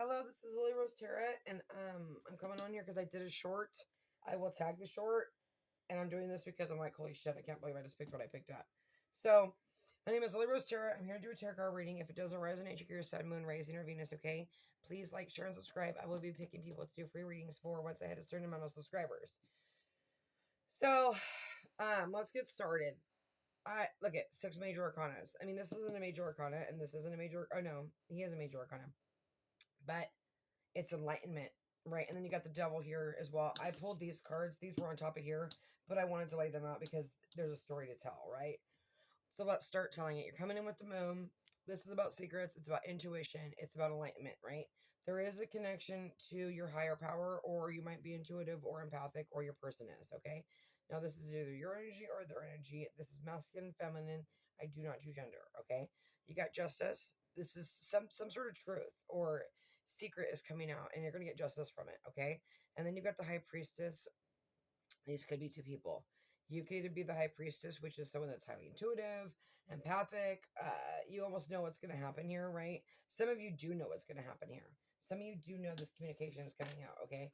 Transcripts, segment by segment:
Hello, this is Lily Rose Tarot, and I'm coming on here because I did a short. I will tag the short, and I'm doing this because I'm like, holy shit, I can't believe I just picked what I picked up. So, my name is Lily Rose Tarot. I'm here to do a tarot card reading. If it doesn't resonate, check your sun, moon, rising, or Venus, okay? Please like, share, and subscribe. I will be picking people to do free readings for once I hit a certain amount of subscribers. So, let's get started. Look at 6 major arcanas. I mean, this isn't a major arcana, and this isn't a major. Oh no, he is a major arcana, but it's enlightenment, right? And then you got the devil here as well. I pulled these cards. These were on top of here, but I wanted to lay them out because there's a story to tell, right? So let's start telling it. You're coming in with the moon. This is about secrets. It's about intuition. It's about enlightenment, right? There is a connection to your higher power, or you might be intuitive or empathic, or your person is, okay? Now, this is either your energy or their energy. This is masculine, feminine. I do not do gender, okay? You got justice. This is some sort of truth or secret is coming out, and you're going to get justice from it, okay? And then you've got the high priestess. These could be 2 people. You could either be the high priestess, which is someone that's highly intuitive, empathic. You almost know what's going to happen here, right? Some of you do know what's going to happen here. Some of you do know this communication is coming out, okay?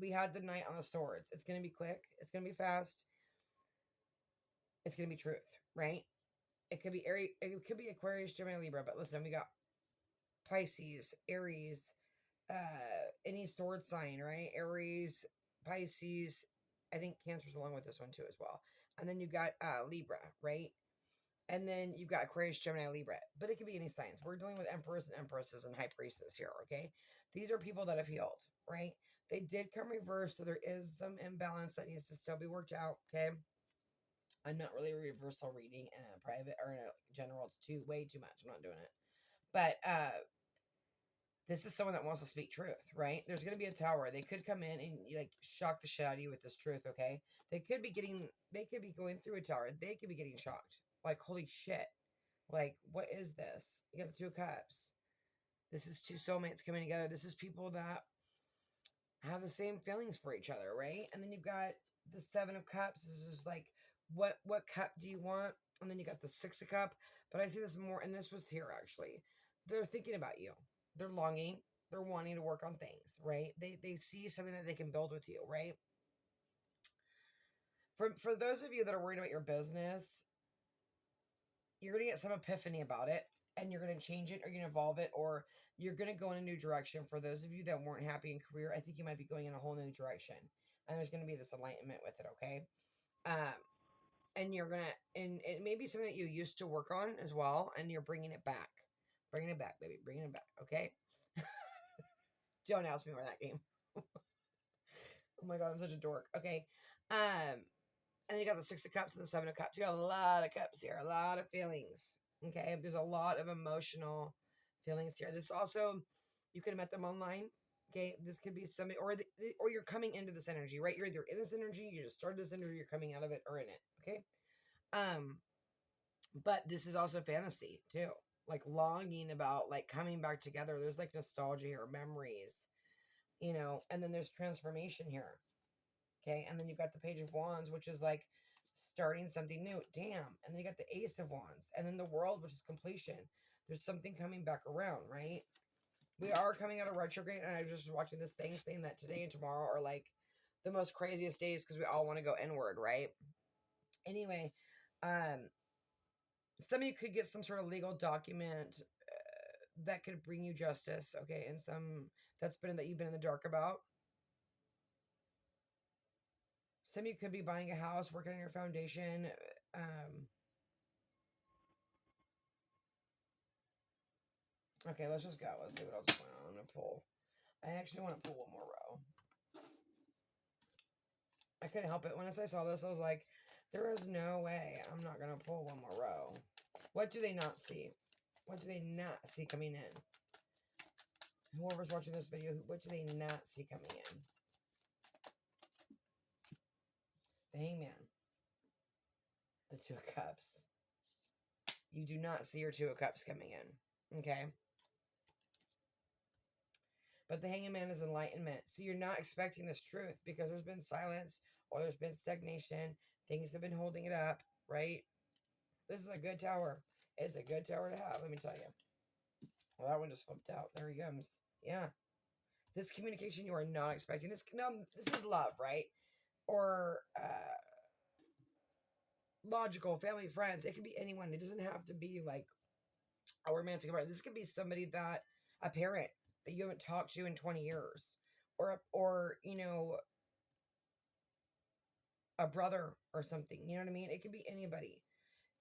We had the Knight on the Swords. It's going to be quick. It's going to be fast. It's going to be truth, right? It could be Aquarius, Gemini, Libra. But listen, we got Pisces, Aries, any sword sign, right? Aries, Pisces. I think Cancer's along with this one too as well. And then you've got Libra, right? And then you've got Aquarius, Gemini, Libra. But it could be any signs. We're dealing with emperors and empresses and high priestess here, okay? These are people that have healed, right? They did come reversed, so there is some imbalance that needs to still be worked out, okay? I'm not really a reversal reading in a private or in a general. It's way too much. I'm not doing it. But this is someone that wants to speak truth, right? There's going to be a tower. They could come in and like shock the shit out of you with this truth, okay? They could be going through a tower. They could be getting shocked. Like, holy shit. Like, what is this? You got the 2 of Cups. This is 2 soulmates coming together. This is people that have the same feelings for each other, right? And then you've got the 7 of Cups. This is just like, what cup do you want? And then you got the 6 of Cups. But I see this more, and this was here actually. They're thinking about you. They're longing. They're wanting to work on things, right? They see something that they can build with you, right? For those of you that are worried about your business, you're going to get some epiphany about it, and you're going to change it, or you're going to evolve it, or you're going to go in a new direction. For those of you that weren't happy in career, I think you might be going in a whole new direction, and there's going to be this enlightenment with it, okay? And you're going to, and it may be something that you used to work on as well, and you're bringing it back. Bringing it back, baby. Bringing it back, okay? Don't ask me where that came. Oh my god, I'm such a dork. Okay. And then you got the 6 of Cups and the 7 of Cups. You got a lot of cups here, a lot of feelings. Okay. There's a lot of emotional feelings here. This also, you could have met them online. Okay. This could be somebody, or you're coming into this energy, right? You're either in this energy, you just started this energy, you're coming out of it, or in it. Okay. But this is also fantasy too. Like longing about like coming back together. There's like nostalgia or memories, you know, and then there's transformation here. Okay. And then you've got the Page of Wands, which is like starting something new. Damn. And then you got the Ace of Wands, and then the World, which is completion. There's something coming back around, right? We are coming out of retrograde, and I was just watching this thing saying that today and tomorrow are like the most craziest days because we all want to go inward, right? Anyway, some of you could get some sort of legal document that could bring you justice, okay? And some that you've been in the dark about. Some of you could be buying a house, working on your foundation. Okay, let's just go. Let's see what else is going on. I'm going to pull. I actually want to pull one more row. I couldn't help it. Once I saw this, I was like, there is no way I'm not going to pull one more row. What do they not see? What do they not see coming in? Whoever's watching this video, what do they not see coming in? The Hangman. The 2 of Cups. You do not see your 2 of Cups coming in. Okay? But the Hangman is enlightenment. So you're not expecting this truth because there's been silence or there's been stagnation. Things have been holding it up, right? This is a good tower. It's a good tower to have, let me tell you. Well, that one just flipped out. There he comes. Yeah. This communication you are not expecting. This is love, right? Or logical, family, friends. It could be anyone. It doesn't have to be like a romantic partner. This could be somebody that a parent that you haven't talked to in 20 years, or a brother or something. You know what I mean? It could be anybody,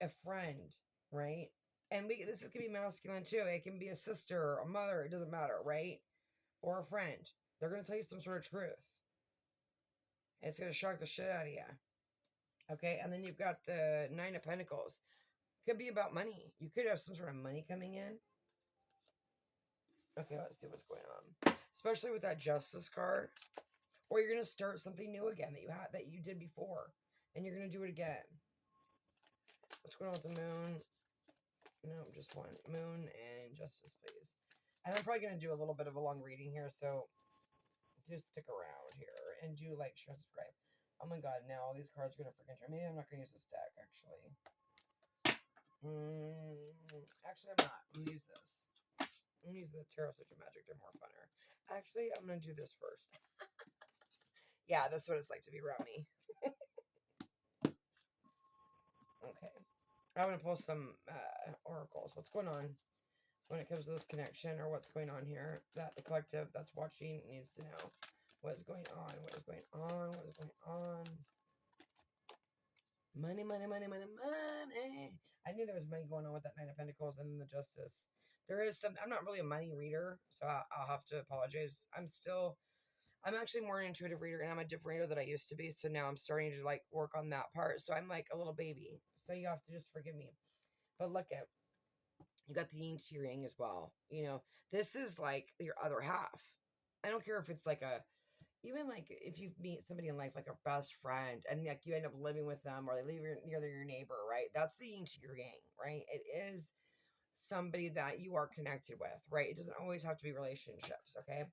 a friend, right? And this could be masculine too. It can be a sister, a mother. It doesn't matter, right? Or a friend. They're gonna tell you some sort of truth. And it's gonna shock the shit out of you. Okay, and then you've got the Nine of Pentacles. Could be about money. You could have some sort of money coming in. Okay, let's see what's going on. Especially with that Justice card. Or you're gonna start something new again that you did before, and you're gonna do it again. What's going on with the Moon? No, just one. Moon and Justice, please. And I'm probably gonna do a little bit of a long reading here, so just stick around here and do like, share, subscribe. Oh my god, now all these cards are gonna freaking turn. Maybe I'm not gonna use this deck actually. Actually, I'm not. I'm gonna use this. I'm gonna use the Tarot Switch of Magic. They're more funner. Actually, I'm gonna do this first. Yeah, that's what it's like to be around me. Okay. I'm gonna pull some oracles. What's going on when it comes to this connection, or what's going on here that the collective that's watching needs to know? What is going on? What is going on? What is going on? Money, money, money, money, money. I knew there was money going on with that Nine of Pentacles and then the Justice. There is some. I'm not really a money reader, so I'll have to apologize. I'm actually more an intuitive reader, and I'm a different reader than I used to be. So now I'm starting to like work on that part. So I'm like a little baby. So you have to just forgive me. But look at, you got the yin to your yang as well. This is like your other half. I don't care if it's like even like if you meet somebody in life, like a best friend, and like you end up living with them, or they live near your neighbor, right? That's the yin to your yang, right? It is somebody that you are connected with, right? It doesn't always have to be relationships, okay?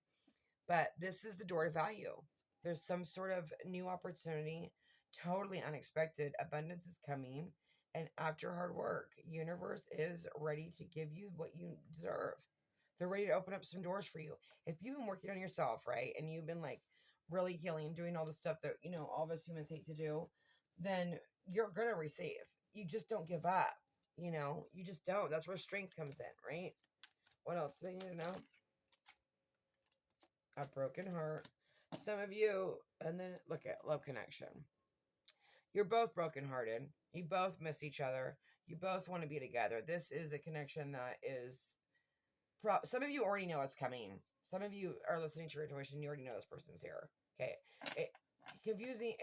But this is the door to value. There's some sort of new opportunity, totally unexpected. Abundance is coming. And after hard work, universe is ready to give you what you deserve. They're ready to open up some doors for you. If you've been working on yourself, right, and you've been like really healing, doing all the stuff that, all of us humans hate to do, then you're going to receive. You just don't give up. You just don't. That's where strength comes in, right? What else do they need to know? A broken heart. Some of you, and then look at love connection. You're both brokenhearted. You both miss each other. You both want to be together. This is a connection that is, some of you already know it's coming. Some of you are listening to your intuition. You already know this person's here. Okay. Confusing,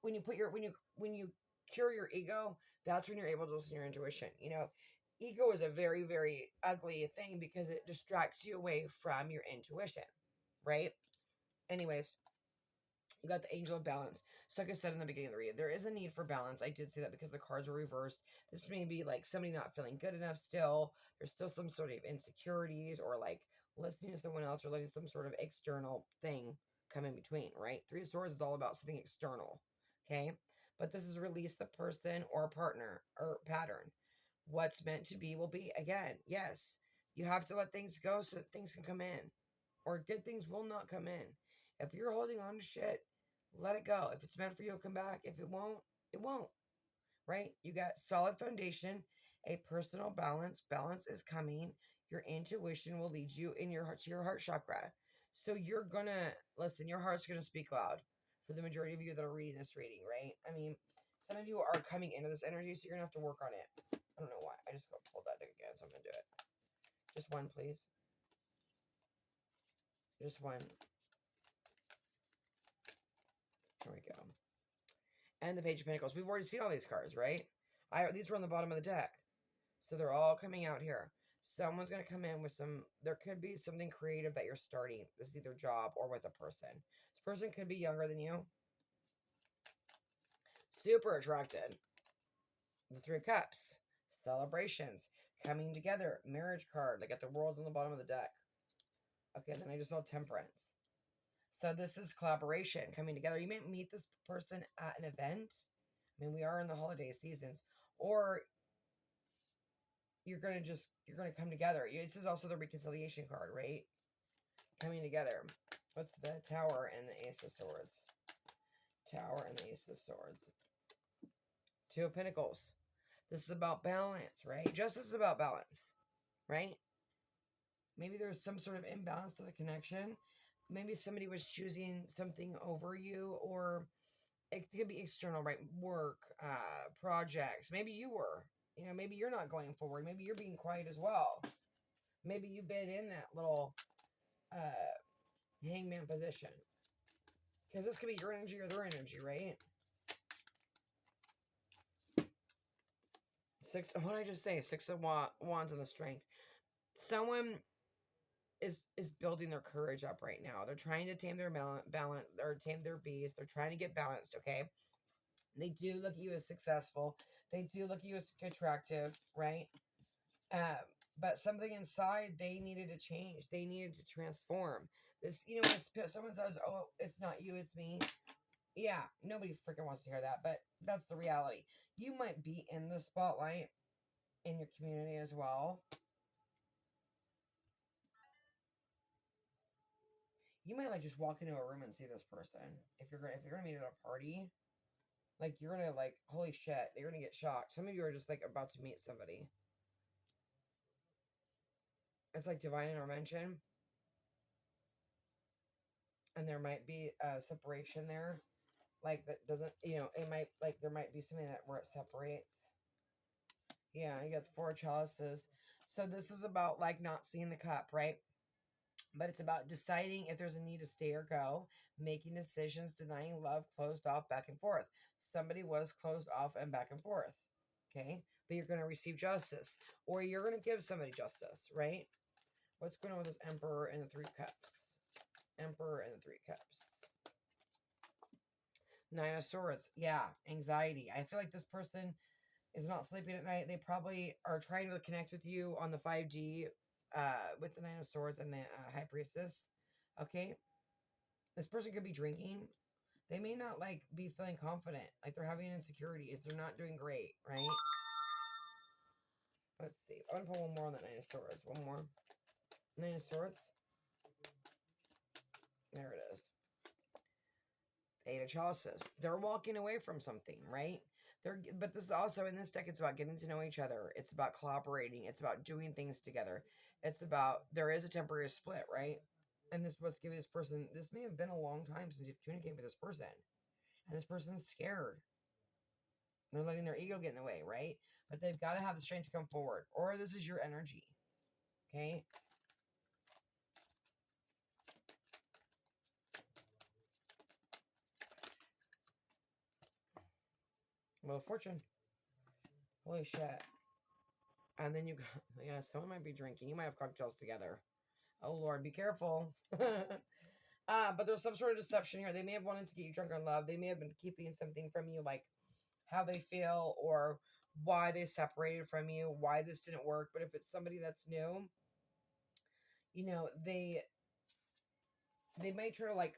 when you cure your ego, that's when you're able to listen to your intuition. Ego is a very, very ugly thing because it distracts you away from your intuition, right? Anyways, you got the Angel of Balance. So like I said in the beginning of the read, there is a need for balance. I did say that because the cards were reversed. This may be like somebody not feeling good enough still. There's still some sort of insecurities, or like listening to someone else, or letting some sort of external thing come in between, right? Three of Swords is all about something external, okay? But this is release the person or partner or pattern. What's meant to be will be. Again, yes, you have to let things go so that things can come in, or good things will not come in. If you're holding on to shit, let it go. If it's meant for you, it'll come back. If it won't, it won't. Right? You got solid foundation, a personal balance. Balance is coming. Your intuition will lead you in your heart to your heart chakra. So you're gonna listen. Your heart's gonna speak loud for the majority of you that are reading this reading, right? I mean, some of you are coming into this energy, so you're gonna have to work on it. I don't know why. I just pulled that deck again, so I'm gonna do it. Just one, please. Just one. There we go. And the Page of Pentacles. We've already seen all these cards, right? These were on the bottom of the deck. So they're all coming out here. Someone's going to come in with there could be something creative that you're starting. This is either job or with a person. This person could be younger than you. Super attracted. The Three of Cups. Celebrations. Coming together. Marriage card. Like at the World on the bottom of the deck. Okay, then I just saw Temperance. So this is collaboration, coming together. You may meet this person at an event. I mean, we are in the holiday seasons. Or you're going to come together. This is also the reconciliation card, right? coming together. What's the Tower and the Ace of Swords? Tower and the Ace of Swords. Two of Pentacles. This is about balance, right? Justice is about balance, right? Maybe there's some sort of imbalance to the connection. Maybe somebody was choosing something over you, or it could be external, right? Work, projects. Maybe you were. You know, maybe you're not going forward. Maybe you're being quiet as well. Maybe you've been in that little hangman position. Because this could be your energy or their energy, right? What did I just say? Six of Wands and the Strength. Someone is building their courage up right now. They're trying to tame their balance, or tame their beast. They're trying to get balanced, okay? They do look at you as successful. They do look at you as attractive, right? But something inside, they needed to change. They needed to transform. This, you know, when someone says, oh, it's not you, it's me. Yeah, nobody freaking wants to hear that, but that's the reality. You might be in the spotlight in your community as well. You might like just walk into a room and see this person. If you're gonna meet at a party, like you're gonna like, holy shit, you're gonna get shocked. Some of you are just like about to meet somebody. It's like divine intervention. And there might be a separation there. Like that doesn't, you know, it might, like there might be something that where it separates. Yeah, you got the Four of Chalices. So this is about like not seeing the cup, right? But it's about deciding if there's a need to stay or go, making decisions, denying love, closed off, back and forth. Somebody was closed off and back and forth. Okay. But you're going to receive justice, or you're going to give somebody justice, right? What's going on with this Emperor and the Three Cups? Emperor and the Three Cups. Nine of Swords. Yeah. Anxiety. I feel like this person is not sleeping at night. They probably are trying to connect with you on the 5D with the Nine of Swords and the High Priestess. Okay. This person could be drinking. They may not like be feeling confident. Like they're having insecurities. They're not doing great, right? Let's see. I'm going to pull one more on the Nine of Swords. One more. Nine of Swords. There it is. Eight of Chalices. They're walking away from something, right? But this is also, in this deck, it's about getting to know each other. It's about collaborating. It's about doing things together. It's about, there is a temporary split, right? And this what's giving this person, this may have been a long time since you've communicated with this person. And this person's scared. They're letting their ego get in the way, right? But they've got to have the strength to come forward. Or this is your energy. Okay? Well, Fortune. Holy shit. And then you got, yeah, someone might be drinking. You might have cocktails together. Oh, Lord, be careful. But there's some sort of deception here. They may have wanted to get you drunk on love. They may have been keeping something from you, like how they feel or why they separated from you, why this didn't work. But if it's somebody that's new, you know, they might try to like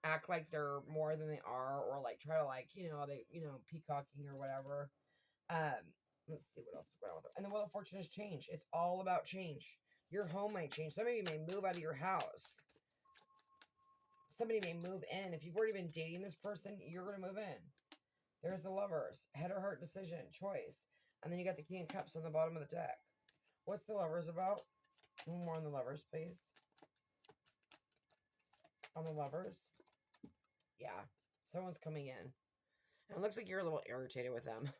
act like they're more than they are, or like try to like, you know, they, you know, peacocking or whatever. Let's see what else is going on with them. And the Wheel of Fortune is change. It's all about change. Your home might change. Some of you may move out of your house. Somebody may move in. If you've already been dating this person, you're going to move in. There's the Lovers. Head or heart decision. Choice. And then you got the King of Cups on the bottom of the deck. What's the Lovers about? One more on the Lovers, please. On the Lovers. Yeah. Someone's coming in. And it looks like you're a little irritated with them.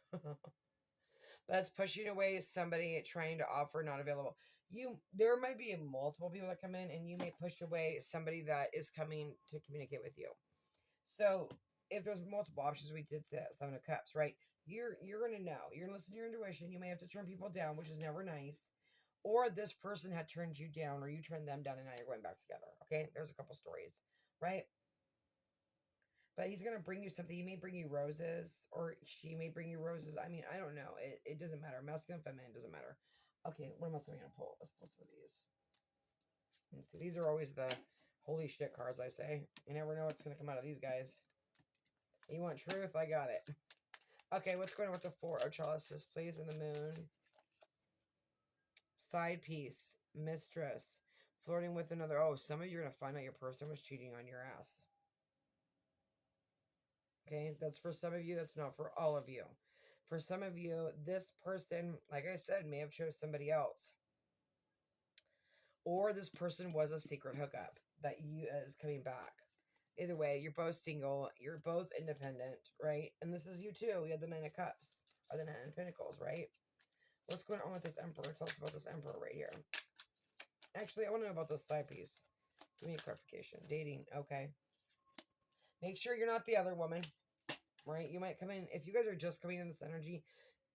That's pushing away somebody trying to offer, not available. There might be multiple people that come in, and you may push away somebody that is coming to communicate with you. So if there's multiple options, we did say that, Seven of Cups, right? You're going to know. You're going to listen to your intuition. You may have to turn people down, which is never nice. Or this person had turned you down, or you turned them down, and now you're going back together. Okay? There's a couple stories, right? But he's going to bring you something. He may bring you roses, or she may bring you roses. I mean, I don't know. It doesn't matter. Masculine, feminine, doesn't matter. Okay, what else am I going to pull? Let's pull some of these. Let's see. These are always the holy shit cards, I say. You never know what's going to come out of these guys. You want truth? I got it. Okay, what's going on with the Four of Chalices, please, and the Moon? Side piece. Mistress. Flirting with another. Oh, some of you are going to find out your person was cheating on your ass. Okay, that's for some of you. That's not for all of you. For some of you, this person, like I said, may have chose somebody else. Or this person was a secret hookup that you is coming back. Either way, you're both single. You're both independent, right? And this is you too. We had the Nine of Cups or the Nine of Pentacles, right? What's going on with this Emperor? Tell us about this Emperor right here. Actually, I want to know about this side piece. Give me a clarification. Dating, okay. Make sure you're not the other woman, right? You might come in, if you guys are just coming in this energy,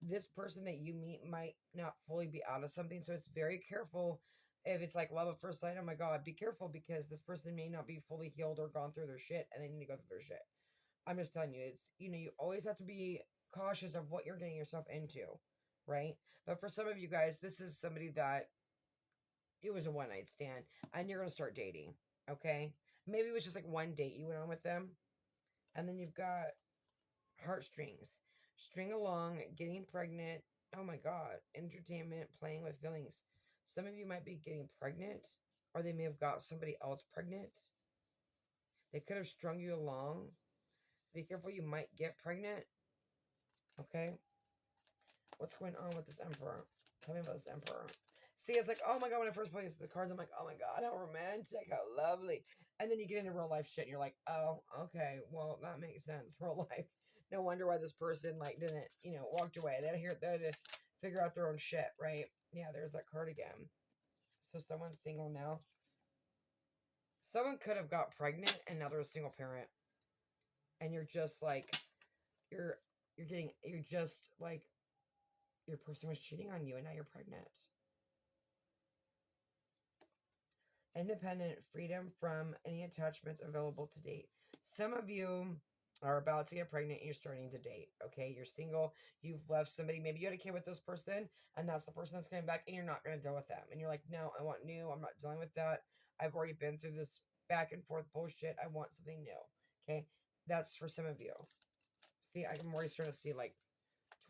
this person that you meet might not fully be out of something. So it's very careful. If it's like love at first sight, oh my God, be careful because this person may not be fully healed or gone through their shit and they need to go through their shit. I'm just telling you, it's, you always have to be cautious of what you're getting yourself into, right? But for some of you guys, this is somebody that it was a one night stand and you're going to start dating, okay? Maybe it was just like one date you went on with them. And then you've got heartstrings, string along, getting pregnant. Oh my God, entertainment, playing with feelings. Some of you might be getting pregnant, or they may have got somebody else pregnant. They could have strung you along. Be careful, you might get pregnant. Okay? What's going on with this Emperor? Tell me about this Emperor. See, it's like, oh my God, when I first played the cards, I'm like, oh my God, how romantic, how lovely. And then you get into real life shit and you're like, oh, okay, well, that makes sense. Real life. No wonder why this person, like, didn't, walked away. They had to figure out their own shit, right? Yeah, there's that card again. So someone's single now. Someone could have got pregnant and now they're a single parent. And you're just like, you're just like, your person was cheating on you and now you're pregnant. Independent, freedom from any attachments available to date. Some of you are about to get pregnant and you're starting to date, okay? You're single, you've left somebody, maybe you had a kid with this person, and that's the person that's coming back, and you're not going to deal with them. And you're like, no, I want new, I'm not dealing with that. I've already been through this back and forth bullshit. I want something new, okay? That's for some of you. See, I'm already starting to see like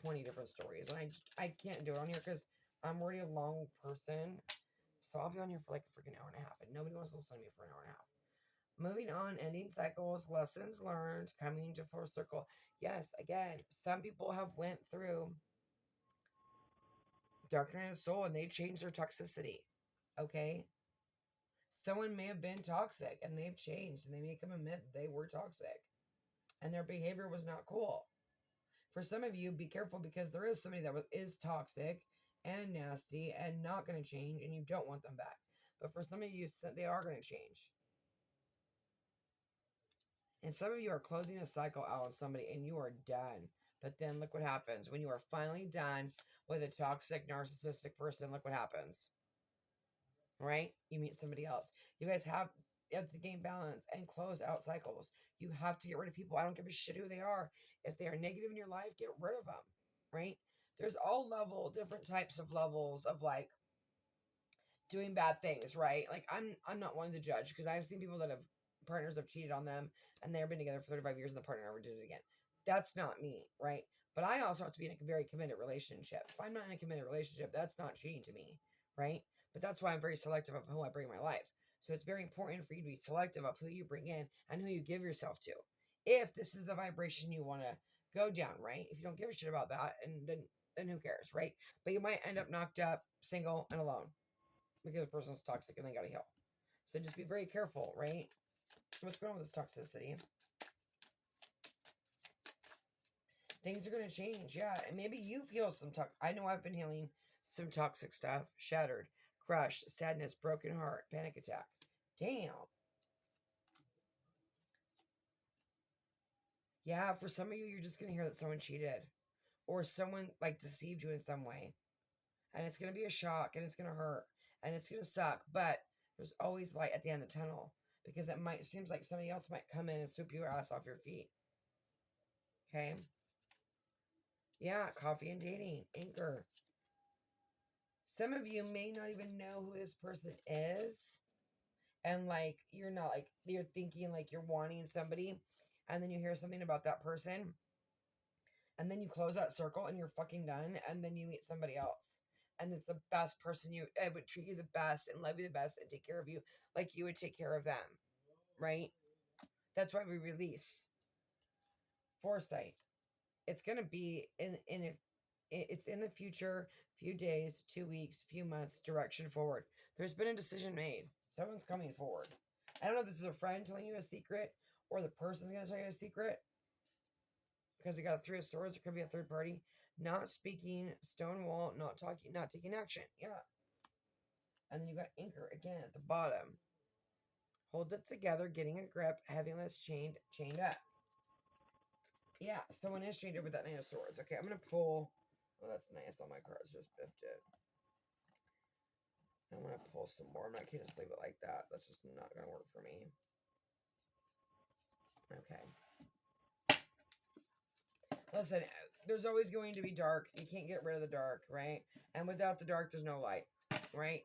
20 different stories, and I can't do it on here because I'm already a long person. So I'll be on here for like a freaking hour and a half, and nobody wants to listen to me for an hour and a half. Moving on, ending cycles, lessons learned, coming to full circle. Yes, again, some people have went through darkening of soul and they changed their toxicity. Okay? Someone may have been toxic and they've changed and they may come admit they were toxic and their behavior was not cool. For some of you, be careful because there is somebody that is toxic and nasty and not going to change and you don't want them back. But for some of you, they are going to change. And some of you are closing a cycle out with somebody and you are done. But then look what happens. When you are finally done with a toxic, narcissistic person, look what happens. Right? You meet somebody else. You guys have to gain balance and close out cycles. You have to get rid of people. I don't give a shit who they are. If they are negative in your life, get rid of them. Right? There's all different types of levels of like doing bad things, right? Like I'm not one to judge because I've seen people that have partners have cheated on them and they've been together for 35 years and the partner never did it again. That's not me, right? But I also have to be in a very committed relationship. If I'm not in a committed relationship, that's not cheating to me, right? But that's why I'm very selective of who I bring in my life. So it's very important for you to be selective of who you bring in and who you give yourself to. If this is the vibration you want to go down, right? If you don't give a shit about that, and then who cares, right? But you might end up knocked up, single, and alone because the person's toxic and they got to heal. So just be very careful, right? What's going on with this toxicity? Things are going to change, yeah. And maybe you've healed some I know I've been healing some toxic stuff. Shattered, crushed, sadness, broken heart, panic attack. Damn. Yeah, for some of you, you're just going to hear that someone cheated. Or someone, like, deceived you in some way. And it's going to be a shock, and it's going to hurt, and it's going to suck. But there's always light at the end of the tunnel. Because seems like somebody else might come in and swoop your ass off your feet. Okay? Yeah, coffee and dating, anchor. Some of you may not even know who this person is. And like, you're thinking like you're wanting somebody. And then you hear something about that person. And then you close that circle and you're fucking done. And then you meet somebody else. and it's the best person would treat you the best and love you the best and take care of you like you would take care of them, right? That's why we release foresight. It's going to be it's in the future, few days, 2 weeks, few months, direction forward. There's been a decision made. Someone's coming forward. I don't know if this is a friend telling you a secret or the person's going to tell you a secret, because you got 3 of Swords. It could be a third party. Not speaking, stonewall, not talking, not taking action. Yeah. And then you got anchor again at the bottom. Hold it together, getting a grip, heaviness, chained up. Yeah, someone is chained up with that Knight of Swords. Okay, I'm going to pull. Oh, that's nice. All my cards just biffed it. I'm going to pull some more. I'm not going to just leave it like that. That's just not going to work for me. Okay. Listen, there's always going to be dark. You can't get rid of the dark, right? And without the dark, there's no light, right?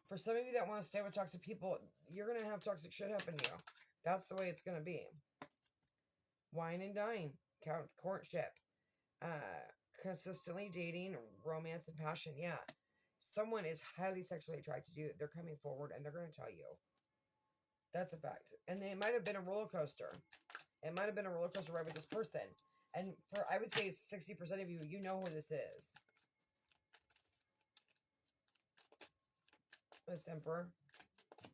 For some of you that want to stay with toxic people, you're going to have toxic shit happen to you. That's the way it's going to be. Wine and dine. Courtship. Consistently dating, romance, and passion. Yeah. Someone is highly sexually attracted to you. They're coming forward and they're going to tell you. That's a fact. And it might have been a roller coaster. It might have been a roller coaster ride with this person. And for, I would say 60% of you, you know who this is. This Emperor.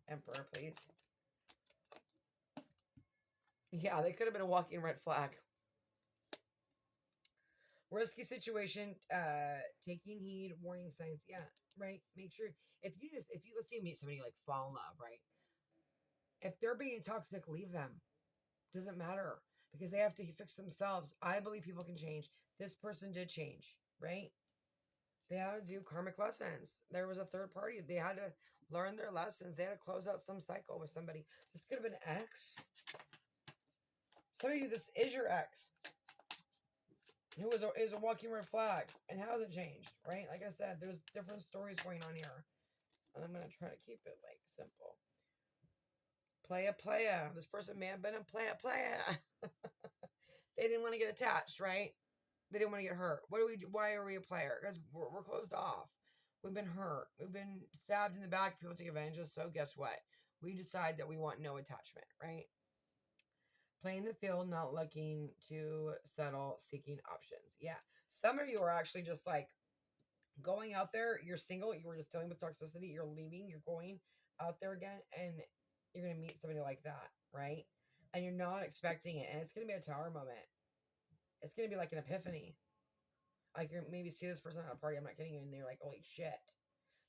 Emperor, please. Yeah, they could have been a walking red flag. Risky situation, taking heed, warning signs. Yeah, right. Make sure if you let's say you meet somebody, like fall in love, right? If they're being toxic, leave them. Doesn't matter, because they have to fix themselves. I believe people can change. This person did change, right? They had to do karmic lessons. There was a third party. They had to learn their lessons. They had to close out some cycle with somebody. This could have been an ex. Some of you, this is your ex, who is a walking red flag and hasn't changed, right? Like I said, there's different stories going on here. And I'm going to try to keep it, like, simple. Playa. This person may have been a playa. They didn't want to get attached, right? They didn't want to get hurt. What do we do? Why are we a player? Because we're closed off. We've been hurt. We've been stabbed in the back. People take advantage of us. So guess what? We decide that we want no attachment, right? Playing the field, not looking to settle, seeking options. Yeah. Some of you are actually just like going out there. You're single. You were just dealing with toxicity. You're leaving. You're going out there again. And you're going to meet somebody like that, right? And you're not expecting it. And it's going to be a tower moment. It's going to be like an epiphany. Like, you maybe see this person at a party. I'm not kidding you. And they're like, holy shit.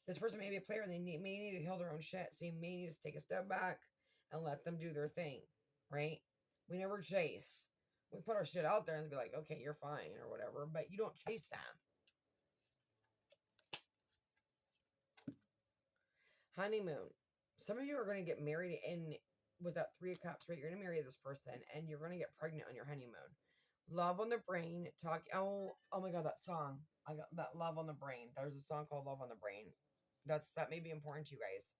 This person may be a player and they may need to heal their own shit. So you may need to take a step back and let them do their thing, right? We never chase. We put our shit out there and be like, okay, you're fine or whatever. But you don't chase them. Honeymoon. Some of you are going to get married with that 3 of Cups, right? You're going to marry this person and you're going to get pregnant on your honeymoon. Love on the Brain. Oh my God, that song. I got that, Love on the Brain. There's a song called Love on the Brain. That may be important to you guys.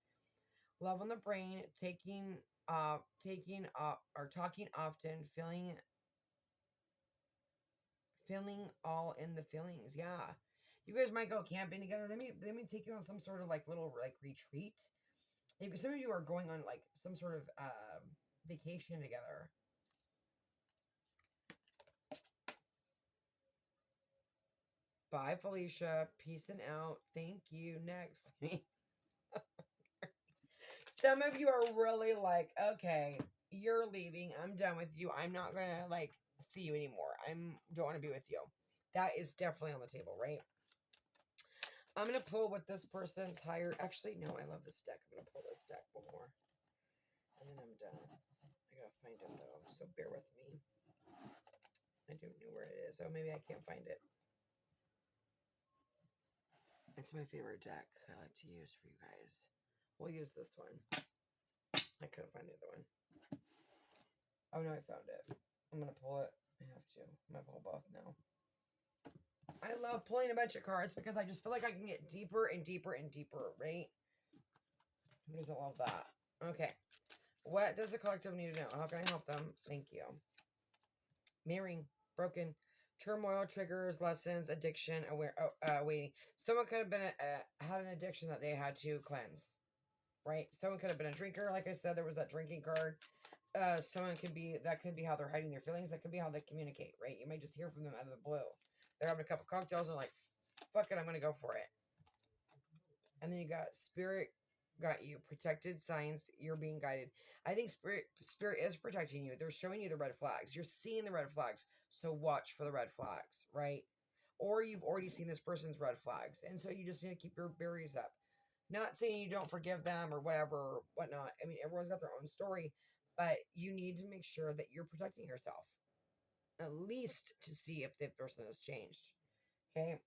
Love on the Brain, taking or talking often, feeling all in the feelings. Yeah. You guys might go camping together. They may take you on some sort of like little like retreat. Maybe some of you are going on like some sort of vacation together. Bye, Felicia. Peace and out. Thank you. Next. Some of you are really like, okay, you're leaving. I'm done with you. I'm not going to like see you anymore. Don't want to be with you. That is definitely on the table, right? I'm going to pull what this person's hired. Actually, no, I love this deck. I'm going to pull this deck one more. And then I'm done. I got to find it, though. So bear with me. I don't know where it is. Oh, maybe I can't find it. It's my favorite deck I like to use for you guys. We'll use this one. I couldn't find the other one. Oh, no, I found it. I'm going to pull it. I have to. I'm going to pull both now. I love pulling a bunch of cards because I just feel like I can get deeper and deeper and deeper, right? Who doesn't love that? Okay. What does the collective need to know? How can I help them? Thank you. Mirroring. Broken. Turmoil, triggers, lessons, addiction, waiting. Someone could have been had an addiction that they had to cleanse, right? Someone could have been a drinker. Like I said, there was that drinking card. Someone could be, that could be how they're hiding their feelings. That could be how they communicate, right? You might just hear from them out of the blue. They're having a couple cocktails and like, fuck it, I'm going to go for it. And then you got spirit got you, protected signs, you're being guided. I think spirit is protecting you. They're showing you the red flags. You're seeing the red flags. So watch for the red flags, right? Or you've already seen this person's red flags. And so you just need to keep your barriers up. Not saying you don't forgive them or whatever, or whatnot. I mean, everyone's got their own story, but you need to make sure that you're protecting yourself, at least to see if the person has changed. Okay.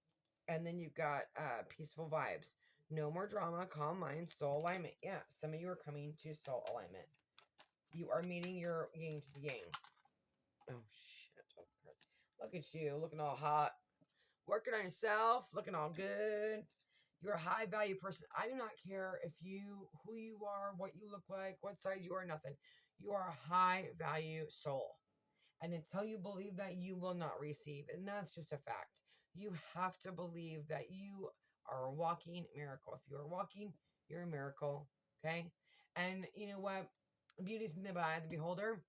And then you've got peaceful vibes. No more drama, calm mind, soul alignment. Yeah, some of you are coming to soul alignment. You are meeting your yin to the yang. Oh, shit. Oh, look at you, looking all hot. Working on yourself, looking all good. You're a high value person. I do not care if who you are, what you look like, what size you are, nothing. You are a high value soul. And until you believe that, you will not receive. And that's just a fact. You have to believe that you are a walking miracle. If you are walking, you're a miracle. Okay? And you know what? Beauty's in the eye of the beholder.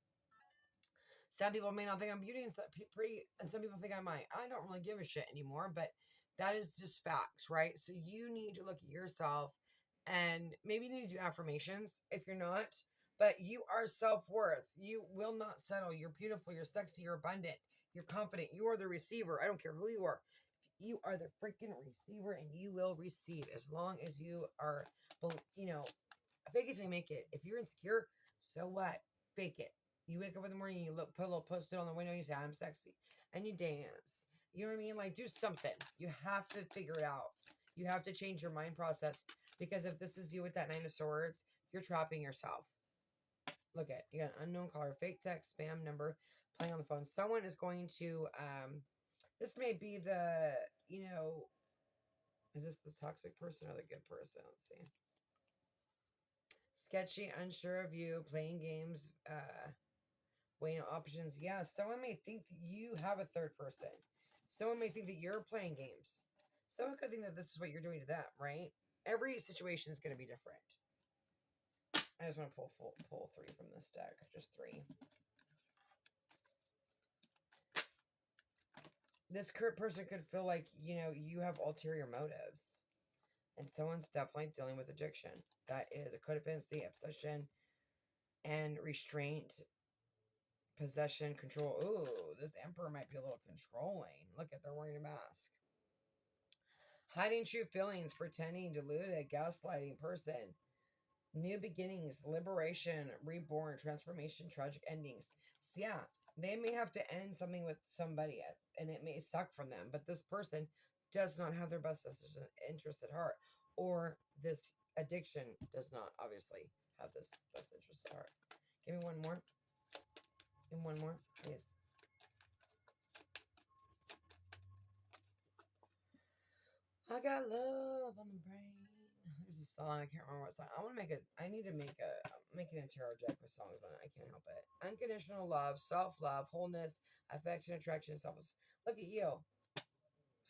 Some people may not think I'm beauty and some people think I might. I don't really give a shit anymore, but that is just facts, right? So you need to look at yourself, and maybe you need to do affirmations if you're not, but you are self-worth. You will not settle. You're beautiful, you're sexy, you're abundant, you're confident. You are the receiver. I don't care who you are. You are the freaking receiver, and you will receive as long as you are, fake it till you make it. If you're insecure, so what? Fake it. You wake up in the morning, you put a little post-it on the window, and you say, I'm sexy. And you dance. You know what I mean? Like, do something. You have to figure it out. You have to change your mind process. Because if this is you with that 9 of Swords, you're trapping yourself. Look at, you got an unknown caller, fake text, spam number, playing on the phone. Someone is going to, this may be the, is this the toxic person or the good person? Let's see. Sketchy, unsure of you, playing games, weighing options. Yeah, someone may think that you have a third person. Someone may think that you're playing games. Someone could think that this is what you're doing to them, right? Every situation is going to be different. I just want to pull 3 from this deck. Just 3. This person could feel like, you have ulterior motives. And someone's definitely dealing with addiction. That is a codependency, obsession, and restraint, possession, control. Ooh, this emperor might be a little controlling. Look at, they're wearing a mask. Hiding true feelings, pretending, deluded, gaslighting person. New beginnings, liberation, reborn, transformation, tragic endings. So yeah, they may have to end something with somebody, and it may suck from them, but this person does not have their best interest at heart, or this addiction does not obviously have this best interest at heart. Give me one more. Give me one more, please. I got love on the brain. There's a song, I can't remember what song. I need to make an tarot deck with songs on it. I can't help it. Unconditional love, self-love, wholeness, affection, attraction, selfless. Look at you.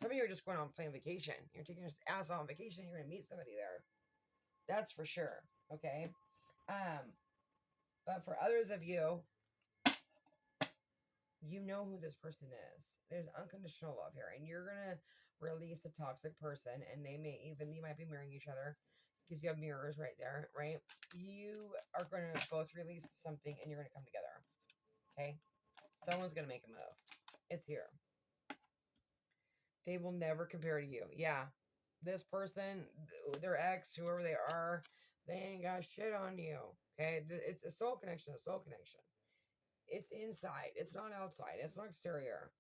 Some of you are just going on playing vacation. You're taking your ass on vacation. You're going to meet somebody there. That's for sure. Okay. But for others of you, you know who this person is. There's unconditional love here, and you're going to release a toxic person, and you might be marrying each other because you have mirrors right there, right? You are going to both release something, and you're going to come together. Okay. Someone's going to make a move. It's here. They will never compare to you. Yeah. This person, their ex, whoever they are, they ain't got shit on you. Okay. It's a soul connection, It's inside. It's not outside. It's not exterior.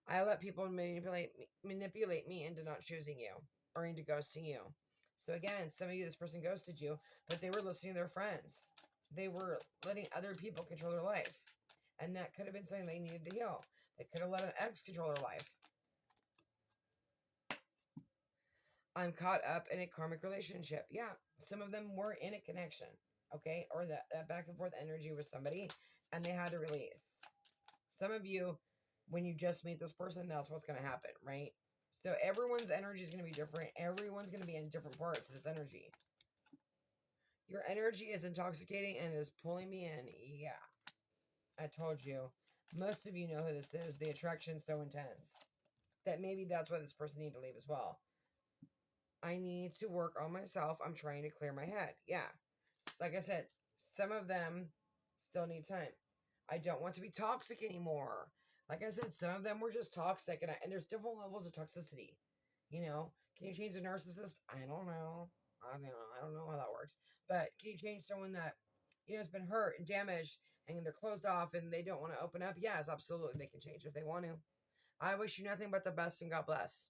I let people manipulate me into not choosing you or into ghosting you. So again, some of you, this person ghosted you, but they were listening to their friends. They were letting other people control their life. And that could have been something they needed to heal. They could have let an ex control their life. I'm caught up in a karmic relationship. Yeah, some of them were in a connection, okay? Or that back and forth energy with somebody, and they had to release. Some of you, when you just meet this person, that's what's going to happen, right? So everyone's energy is going to be different. Everyone's going to be in different parts of this energy. Your energy is intoxicating and is pulling me in. Yeah, I told you. Most of you know who this is. The attraction's so intense that maybe that's why this person needs to leave as well. I need to work on myself. I'm trying to clear my head. Yeah. Like I said, some of them still need time. I don't want to be toxic anymore. Like I said, some of them were just toxic, and there's different levels of toxicity. You know, can you change a narcissist? I don't know. I don't know how that works. But can you change someone that, you know, has been hurt and damaged and they're closed off and they don't want to open up? Yes, absolutely. They can change if they want to. I wish you nothing but the best and God bless.